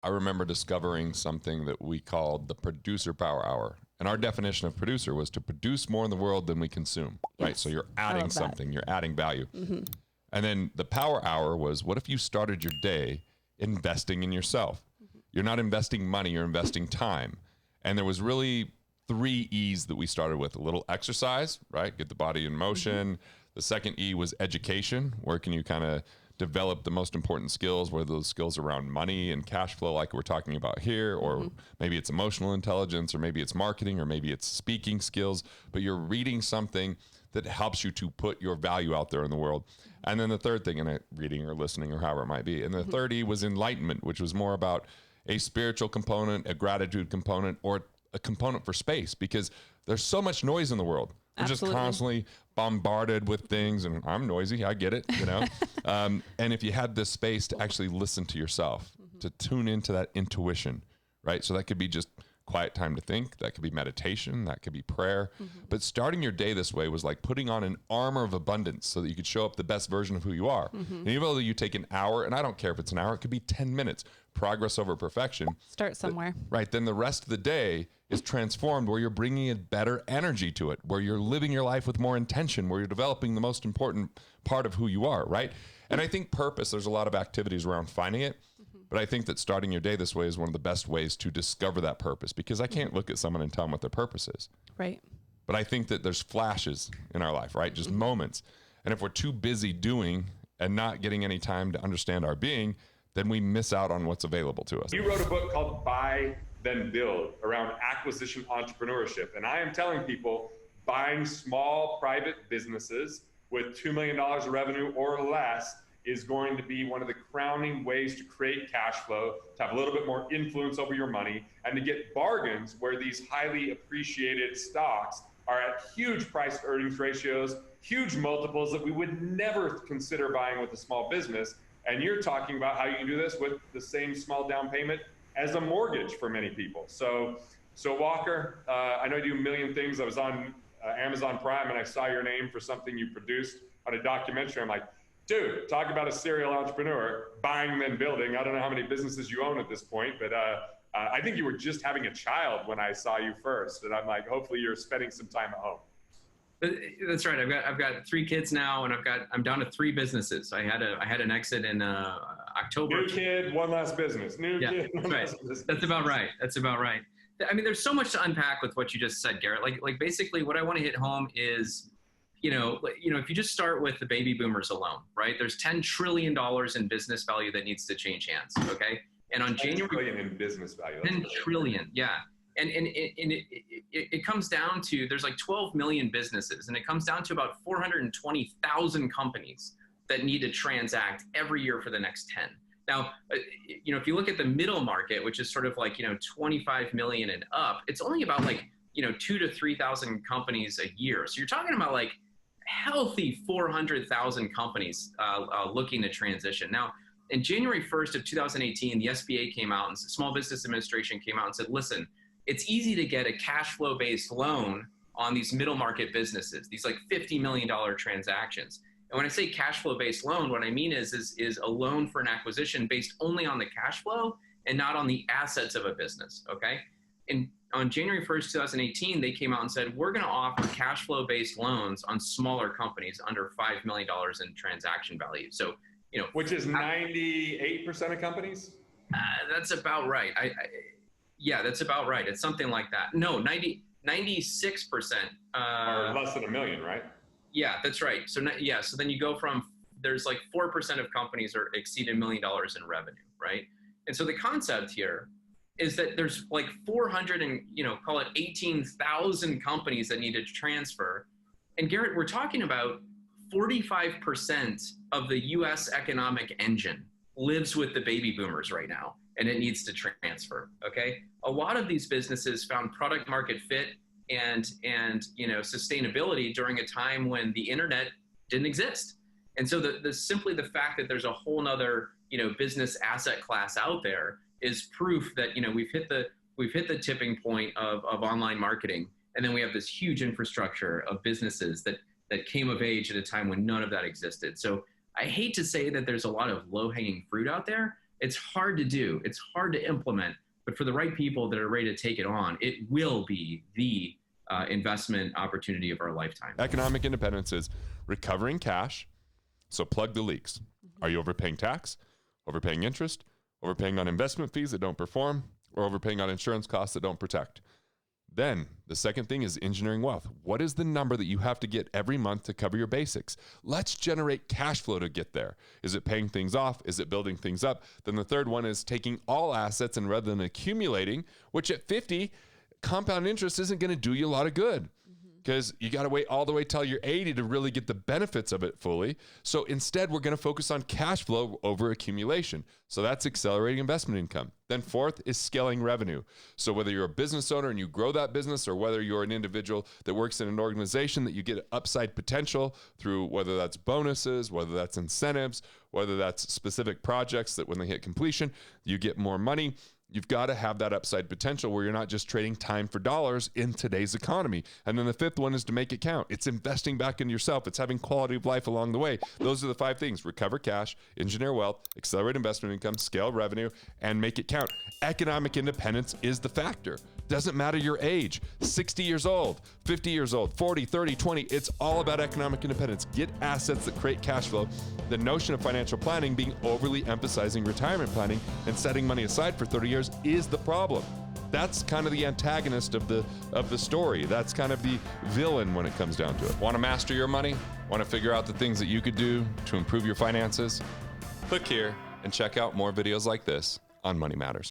I remember discovering something that we called the producer power hour. And our definition of producer was to produce more in the world than we consume, right? So you're adding something, you're adding value. And then the power hour was, what if you started your day investing in yourself? You're not investing money, you're investing time. And there was really 3 E's that we started with. A little exercise, right? Get the body in motion. The second E was education. Where can you kind of develop the most important skills, whether those skills around money and cash flow like we're talking about here, or maybe it's emotional intelligence, or maybe it's marketing, or maybe it's speaking skills, but you're reading something that helps you to put your value out there in the world. And then the third thing, in reading or listening or however it might be. And the third E was enlightenment, which was more about a spiritual component, a gratitude component, or a component for space, because there's so much noise in the world. We're just constantly bombarded with things, and I'm noisy. I get it, you know. And if you had this space to actually listen to yourself, to tune into that intuition, right? So that could be just quiet time to think. That could be meditation. That could be prayer. But starting your day this way was like putting on an armor of abundance so that you could show up the best version of who you are. And even though you take an hour, and I don't care if it's an hour, it could be 10 minutes, progress over perfection. Start somewhere. Right. Then the rest of the day is transformed, where you're bringing a better energy to it, where you're living your life with more intention, where you're developing the most important part of who you are. Right. And I think purpose, there's a lot of activities around finding it. But I think that starting your day this way is one of the best ways to discover that purpose, because I can't look at someone and tell them what their purpose is. Right. But I think that there's flashes in our life, right? Just moments. And if we're too busy doing and not getting any time to understand our being, then we miss out on what's available to us. You wrote a book called Buy, Then Build around acquisition entrepreneurship. And I am telling people, buying small private businesses with $2 million of revenue or less is going to be one of the crowning ways to create cash flow, to have a little bit more influence over your money, and to get bargains where these highly appreciated stocks are at huge price to earnings ratios, huge multiples that we would never consider buying with a small business. And you're talking about how you can do this with the same small down payment as a mortgage for many people. So Walker, I know you do a million things. I was on Amazon Prime and I saw your name for something you produced on a documentary. I'm like, dude, talk about a serial entrepreneur, buying then building. I don't know how many businesses you own at this point, but I think you were just having a child when I saw you first. And I'm like, hopefully you're spending some time at home. That's right. I've got 3 kids now, and I'm down to 3 businesses. I had an exit in October. New kid, one last business. New kid, one last business. That's about right. I mean, there's so much to unpack with what you just said, Garrett. Like basically what I want to hit home is, you know, if you just start with the baby boomers alone, right? There's $10 trillion in business value that needs to change hands. Okay. And on January, trillion in business value. 10 trillion. Yeah. And it comes down to, there's like 12 million businesses, and it comes down to about 420,000 companies that need to transact every year for the next 10. Now, you know, if you look at the middle market, which is sort of like, you know, 25 million and up, it's only about like, you know, 2,000 to 3,000 companies a year. So you're talking about like healthy 400,000 companies looking to transition. Now, in January 1st of 2018, the SBA came out, and Small Business Administration came out and said, listen, it's easy to get a cash flow based loan on these middle market businesses, these like $50 million transactions. And when I say cash flow based loan, what I mean is a loan for an acquisition based only on the cash flow and not on the assets of a business. Okay. And on January 1st, 2018, they came out and said, we're going to offer cash flow based loans on smaller companies under $5 million in transaction value. So, you know, which is 98% of companies. That's about right. Yeah, that's about right. It's something like that. No, 96%. Or less than $1 million, right? Yeah, that's right. So yeah, so then you go from, there's like 4% of companies are exceed $1 million in revenue, right? And so the concept here is that there's like 400 and, you know, call it 18,000 companies that need to transfer. And Garrett, we're talking about 45% of the US economic engine lives with the baby boomers right now, and it needs to transfer, okay? A lot of these businesses found product market fit and you know, sustainability during a time when the internet didn't exist. And so simply the fact that there's a whole nother, you know, business asset class out there is proof that, you know, we've hit the tipping point of online marketing. And then we have this huge infrastructure of businesses that came of age at a time when none of that existed. So I hate to say that there's a lot of low hanging fruit out there, It's hard to do. It's hard to implement. But for the right people that are ready to take it on, it will be the investment opportunity of our lifetime. Economic independence is recovering cash. So plug the leaks. Are you overpaying tax, overpaying interest, overpaying on investment fees that don't perform, or overpaying on insurance costs that don't protect? Then the second thing is engineering wealth. What is the number that you have to get every month to cover your basics? Let's generate cash flow to get there. Is it paying things off? Is it building things up? Then the third one is taking all assets and rather than accumulating, which at 50, compound interest isn't going to do you a lot of good because you got to wait all the way till you're 80 to really get the benefits of it fully. So instead, we're going to focus on cash flow over accumulation. So that's accelerating investment income. Then fourth is scaling revenue. So whether you're a business owner and you grow that business or whether you're an individual that works in an organization that you get upside potential through whether that's bonuses, whether that's incentives, whether that's specific projects that when they hit completion, you get more money. You've got to have that upside potential where you're not just trading time for dollars in today's economy. And then the fifth one is to make it count. It's investing back into yourself. It's having quality of life along the way. Those are the 5 things: recover cash, engineer wealth, accelerate investment income, scale revenue, and make it count. Economic independence is the factor. Doesn't matter your age, 60 years old, 50 years old, 40, 30, 20. It's all about economic independence. Get assets that create cash flow. The notion of financial planning being overly emphasizing retirement planning and setting money aside for 30 years is the problem. That's kind of the antagonist of the story. That's kind of the villain when it comes down to it. Want to master your money? Want to figure out the things that you could do to improve your finances? Click here and check out more videos like this on Money Matters.